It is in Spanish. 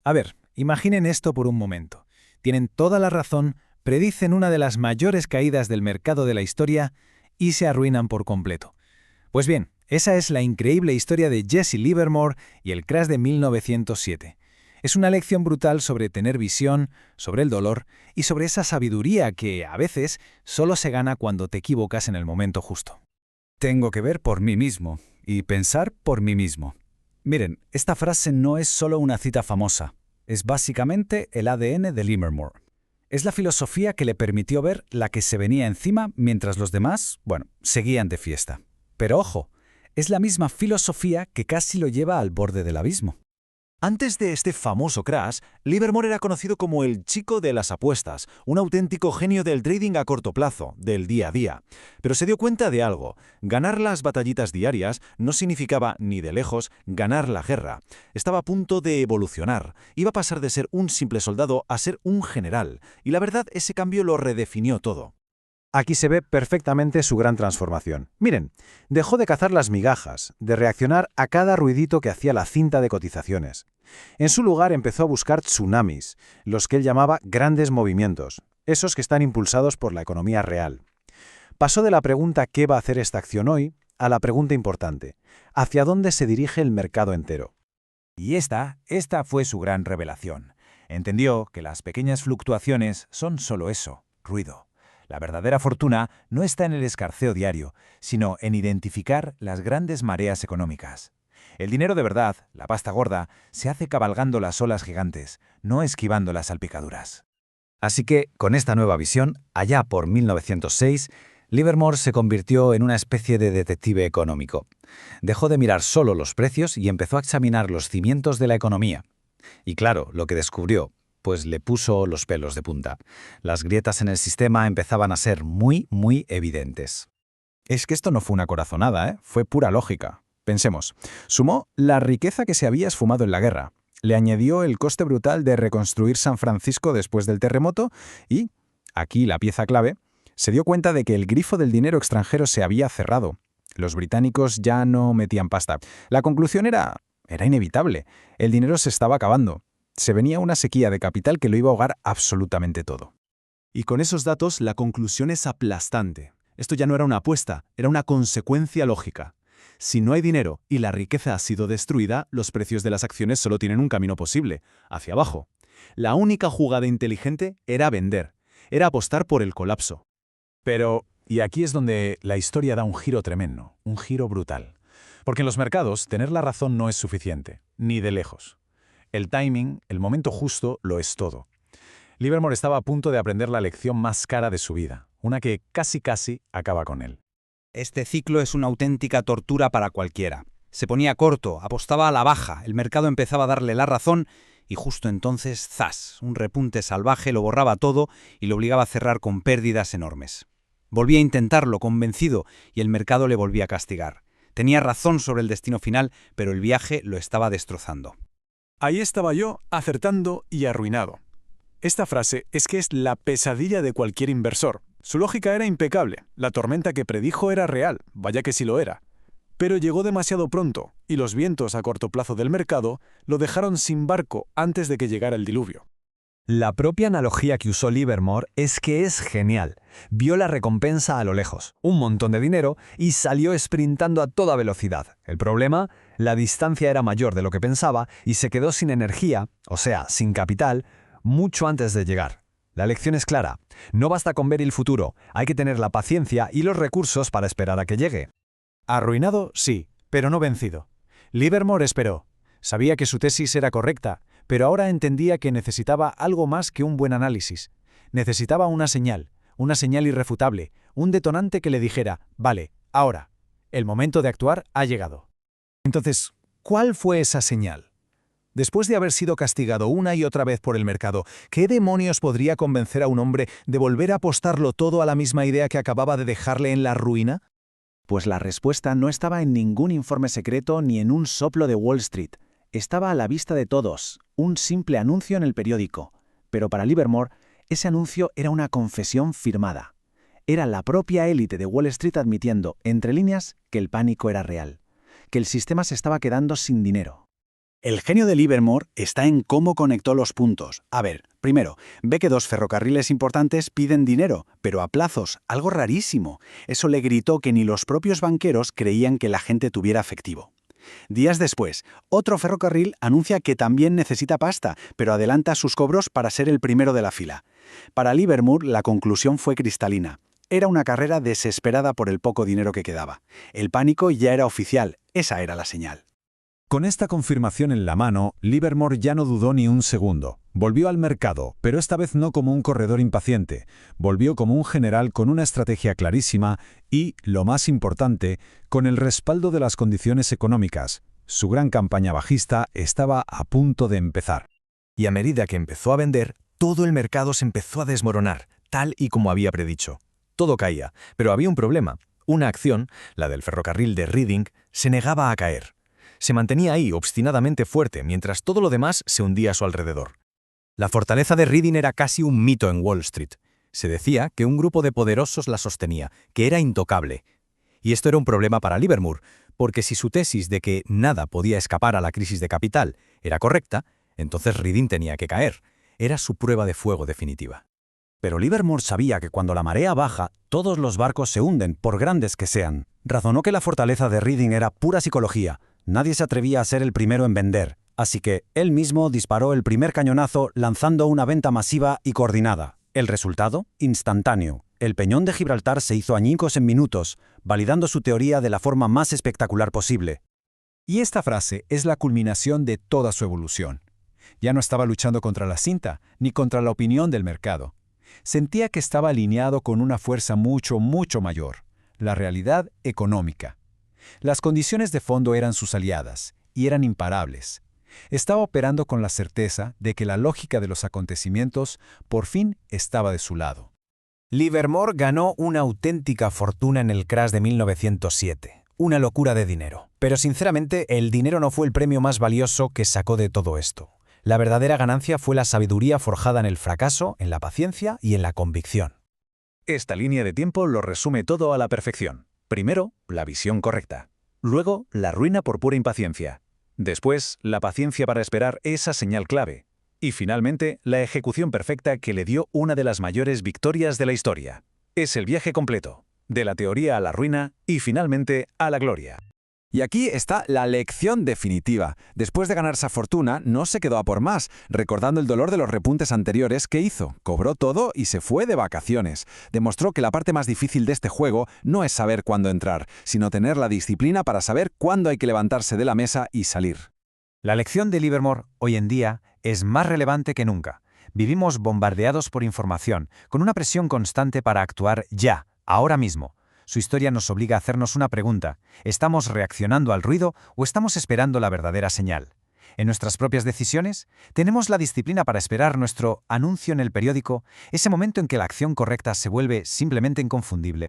A ver, imaginen esto por un momento. Tienen toda la razón, predicen una de las mayores caídas del mercado de la historia y se arruinan por completo. Pues bien, esa es la increíble historia de Jesse Livermore y el crash de 1907. Es una lección brutal sobre tener visión, sobre el dolor y sobre esa sabiduría que, a veces, solo se gana cuando te equivocas en el momento justo. Tengo que ver por mí mismo y pensar por mí mismo. Miren, esta frase no es solo una cita famosa, es básicamente el ADN de Livermore. Es la filosofía que le permitió ver la que se venía encima mientras los demás, seguían de fiesta. Pero ojo, es la misma filosofía que casi lo lleva al borde del abismo. Antes de este famoso crash, Livermore era conocido como el chico de las apuestas, un auténtico genio del trading a corto plazo, del día a día. Pero se dio cuenta de algo: ganar las batallitas diarias no significaba ni de lejos ganar la guerra. Estaba a punto de evolucionar, iba a pasar de ser un simple soldado a ser un general, y la verdad, ese cambio lo redefinió todo. Aquí se ve perfectamente su gran transformación. Miren, dejó de cazar las migajas, de reaccionar a cada ruidito que hacía la cinta de cotizaciones. En su lugar empezó a buscar tsunamis, los que él llamaba grandes movimientos, esos que están impulsados por la economía real. Pasó de la pregunta ¿qué va a hacer esta acción hoy? A la pregunta importante: ¿hacia dónde se dirige el mercado entero? Y esta fue su gran revelación. Entendió que las pequeñas fluctuaciones son solo eso, ruido. La verdadera fortuna no está en el escarceo diario, sino en identificar las grandes mareas económicas. El dinero de verdad, la pasta gorda, se hace cabalgando las olas gigantes, no esquivando las salpicaduras. Así que, con esta nueva visión, allá por 1906, Livermore se convirtió en una especie de detective económico. Dejó de mirar solo los precios y empezó a examinar los cimientos de la economía. Y claro, lo que descubrió, pues le puso los pelos de punta. Las grietas en el sistema empezaban a ser muy evidentes. Es que esto no fue una corazonada, ¿eh? Fue pura lógica. Pensemos, sumó la riqueza que se había esfumado en la guerra, le añadió el coste brutal de reconstruir San Francisco después del terremoto y, aquí la pieza clave, se dio cuenta de que el grifo del dinero extranjero se había cerrado. Los británicos ya no metían pasta. La conclusión era inevitable. El dinero se estaba acabando. Se venía una sequía de capital que lo iba a ahogar absolutamente todo. Y con esos datos, la conclusión es aplastante. Esto ya no era una apuesta, era una consecuencia lógica. Si no hay dinero y la riqueza ha sido destruida, los precios de las acciones solo tienen un camino posible, hacia abajo. La única jugada inteligente era vender, era apostar por el colapso. Pero, y aquí es donde la historia da un giro tremendo, un giro brutal. Porque en los mercados, tener la razón no es suficiente, ni de lejos. El timing, el momento justo, lo es todo. Livermore estaba a punto de aprender la lección más cara de su vida, una que casi acaba con él. Este ciclo es una auténtica tortura para cualquiera. Se ponía corto, apostaba a la baja, el mercado empezaba a darle la razón y justo entonces, ¡zas!, un repunte salvaje lo borraba todo y lo obligaba a cerrar con pérdidas enormes. Volvía a intentarlo, convencido, y el mercado le volvía a castigar. Tenía razón sobre el destino final, pero el viaje lo estaba destrozando. Ahí estaba yo, acertando y arruinado. Esta frase es la pesadilla de cualquier inversor. Su lógica era impecable, la tormenta que predijo era real, vaya que sí lo era. Pero llegó demasiado pronto, y los vientos a corto plazo del mercado lo dejaron sin barco antes de que llegara el diluvio. La propia analogía que usó Livermore es que es genial. Vio la recompensa a lo lejos, un montón de dinero, y salió sprintando a toda velocidad. El problema, la distancia era mayor de lo que pensaba y se quedó sin energía, o sea, sin capital, mucho antes de llegar. La lección es clara. No basta con ver el futuro, hay que tener la paciencia y los recursos para esperar a que llegue. Arruinado, sí, pero no vencido. Livermore esperó. Sabía que su tesis era correcta, pero ahora entendía que necesitaba algo más que un buen análisis. Necesitaba una señal irrefutable, un detonante que le dijera, vale, ahora, el momento de actuar ha llegado. Entonces, ¿cuál fue esa señal? Después de haber sido castigado una y otra vez por el mercado, ¿qué demonios podría convencer a un hombre de volver a apostarlo todo a la misma idea que acababa de dejarle en la ruina? Pues la respuesta no estaba en ningún informe secreto ni en un soplo de Wall Street. Estaba a la vista de todos, un simple anuncio en el periódico. Pero para Livermore, ese anuncio era una confesión firmada. Era la propia élite de Wall Street admitiendo, entre líneas, que el pánico era real, que el sistema se estaba quedando sin dinero. El genio de Livermore está en cómo conectó los puntos. A ver, primero, ve que dos ferrocarriles importantes piden dinero, pero a plazos, algo rarísimo. Eso le gritó que ni los propios banqueros creían que la gente tuviera efectivo. Días después, otro ferrocarril anuncia que también necesita pasta, pero adelanta sus cobros para ser el primero de la fila. Para Livermore, la conclusión fue cristalina. Era una carrera desesperada por el poco dinero que quedaba. El pánico ya era oficial, esa era la señal. Con esta confirmación en la mano, Livermore ya no dudó ni un segundo. Volvió al mercado, pero esta vez no como un corredor impaciente. Volvió como un general con una estrategia clarísima y, lo más importante, con el respaldo de las condiciones económicas. Su gran campaña bajista estaba a punto de empezar. Y a medida que empezó a vender, todo el mercado se empezó a desmoronar, tal y como había predicho. Todo caía, pero había un problema. Una acción, la del ferrocarril de Reading, se negaba a caer. Se mantenía ahí obstinadamente fuerte, mientras todo lo demás se hundía a su alrededor. La fortaleza de Reading era casi un mito en Wall Street. Se decía que un grupo de poderosos la sostenía, que era intocable. Y esto era un problema para Livermore, porque si su tesis de que nada podía escapar a la crisis de capital era correcta, entonces Reading tenía que caer. Era su prueba de fuego definitiva. Pero Livermore sabía que cuando la marea baja, todos los barcos se hunden, por grandes que sean. Razonó que la fortaleza de Reading era pura psicología. Nadie se atrevía a ser el primero en vender, así que él mismo disparó el primer cañonazo lanzando una venta masiva y coordinada. El resultado, instantáneo. El peñón de Gibraltar se hizo añicos en minutos, validando su teoría de la forma más espectacular posible. Y esta frase es la culminación de toda su evolución. Ya no estaba luchando contra la cinta, ni contra la opinión del mercado. Sentía que estaba alineado con una fuerza mucho, mucho mayor, la realidad económica. Las condiciones de fondo eran sus aliadas, y eran imparables. Estaba operando con la certeza de que la lógica de los acontecimientos por fin estaba de su lado. Livermore ganó una auténtica fortuna en el crash de 1907. Una locura de dinero. Pero sinceramente, el dinero no fue el premio más valioso que sacó de todo esto. La verdadera ganancia fue la sabiduría forjada en el fracaso, en la paciencia y en la convicción. Esta línea de tiempo lo resume todo a la perfección. Primero, la visión correcta. Luego, la ruina por pura impaciencia. Después, la paciencia para esperar esa señal clave. Y finalmente, la ejecución perfecta que le dio una de las mayores victorias de la historia. Es el viaje completo, de la teoría a la ruina y finalmente a la gloria. Y aquí está la lección definitiva. Después de ganar esa fortuna, no se quedó a por más, recordando el dolor de los repuntes anteriores que hizo. Cobró todo y se fue de vacaciones. Demostró que la parte más difícil de este juego no es saber cuándo entrar, sino tener la disciplina para saber cuándo hay que levantarse de la mesa y salir. La lección de Livermore, hoy en día, es más relevante que nunca. Vivimos bombardeados por información, con una presión constante para actuar ya, ahora mismo. Su historia nos obliga a hacernos una pregunta. ¿Estamos reaccionando al ruido o estamos esperando la verdadera señal? En nuestras propias decisiones, ¿tenemos la disciplina para esperar nuestro anuncio en el periódico, ese momento en que la acción correcta se vuelve simplemente inconfundible?